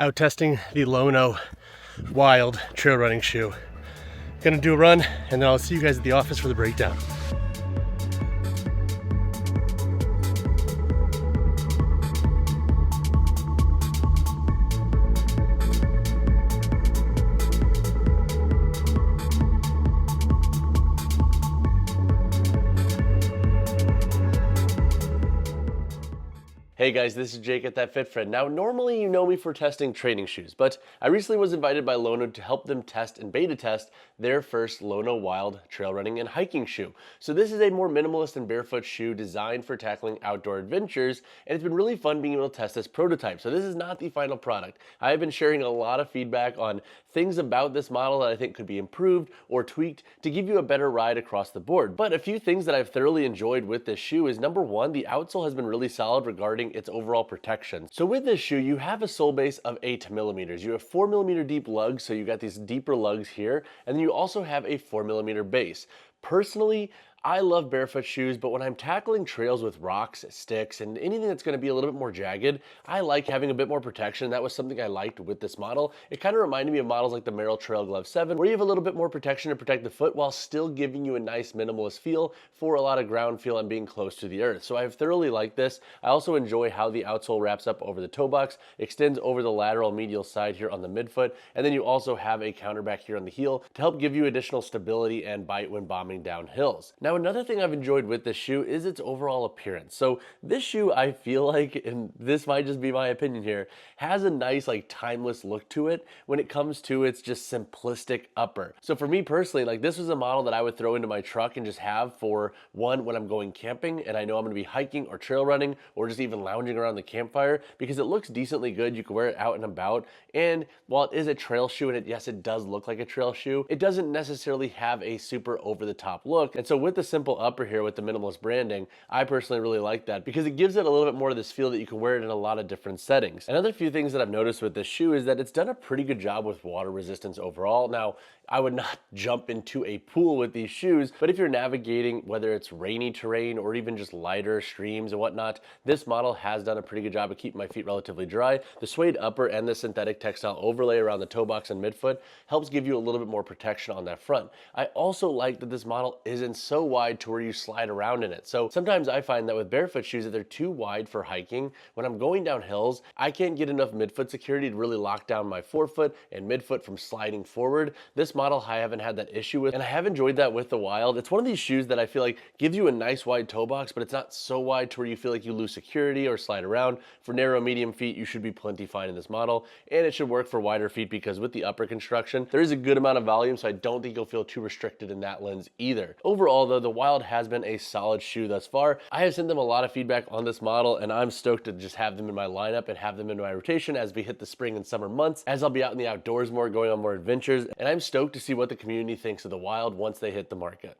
Out testing the LONO Wild trail running shoe. Gonna do a run and then I'll see you guys at the office for the breakdown. Hey guys, this is Jake at That Fit Friend. Now, normally you know me for testing training shoes, but I recently was invited by LONO to help them test and beta test their first LONO Wild trail running and hiking shoe. So this is a more minimalist and barefoot shoe designed for tackling outdoor adventures, and it's been really fun being able to test this prototype. So this is not the final product. I have been sharing a lot of feedback on things about this model that I think could be improved or tweaked to give you a better ride across the board. But a few things that I've thoroughly enjoyed with this shoe is, number one, the outsole has been really solid regarding its overall protection. So with this shoe, you have a sole base of 8 millimeters. You have 4 millimeter deep lugs, so you got these deeper lugs here, and then you also have a 4 millimeter base. Personally, I love barefoot shoes, but when I'm tackling trails with rocks, sticks, and anything that's going to be a little bit more jagged, I like having a bit more protection. That was something I liked with this model. It kind of reminded me of models like the Merrell Trail Glove 7, where you have a little bit more protection to protect the foot while still giving you a nice minimalist feel for a lot of ground feel and being close to the earth. So I've thoroughly liked this. I also enjoy how the outsole wraps up over the toe box, extends over the lateral medial side here on the midfoot, and then you also have a counterback here on the heel to help give you additional stability and bite when bombing down hills. Now, another thing I've enjoyed with this shoe is its overall appearance. So this shoe, I feel like, and this might just be my opinion here, has a nice like timeless look to it when it comes to its just simplistic upper. So for me personally, like this was a model that I would throw into my truck and just have for one when I'm going camping and I know I'm gonna be hiking or trail running or just even lounging around the campfire, because it looks decently good. You can wear it out and about. And while it is a trail shoe, and yes, it does look like a trail shoe, it doesn't necessarily have a super over the top look. And so with the simple upper here with the minimalist branding, I personally really like that because it gives it a little bit more of this feel that you can wear it in a lot of different settings. Another few things that I've noticed with this shoe is that it's done a pretty good job with water resistance overall. Now, I would not jump into a pool with these shoes, but if you're navigating, whether it's rainy terrain or even just lighter streams and whatnot, this model has done a pretty good job of keeping my feet relatively dry. The suede upper and the synthetic textile overlay around the toe box and midfoot helps give you a little bit more protection on that front. I also like that this model isn't so wide to where you slide around in it. So sometimes I find that with barefoot shoes that they're too wide for hiking. When I'm going down hills, I can't get enough midfoot security to really lock down my forefoot and midfoot from sliding forward. This model I haven't had that issue with, and I have enjoyed that with the Wild. It's one of these shoes that I feel like gives you a nice wide toe box, but it's not so wide to where you feel like you lose security or slide around. For narrow medium feet, you should be plenty fine in this model, and it should work for wider feet because with the upper construction, there is a good amount of volume, so I don't think you'll feel too restricted in that lens either. Overall though, the Wild has been a solid shoe thus far. I have sent them a lot of feedback on this model, and I'm stoked to just have them in my lineup and have them in my rotation as we hit the spring and summer months, as I'll be out in the outdoors more, going on more adventures, and I'm stoked to see what the community thinks of the Wild once they hit the market.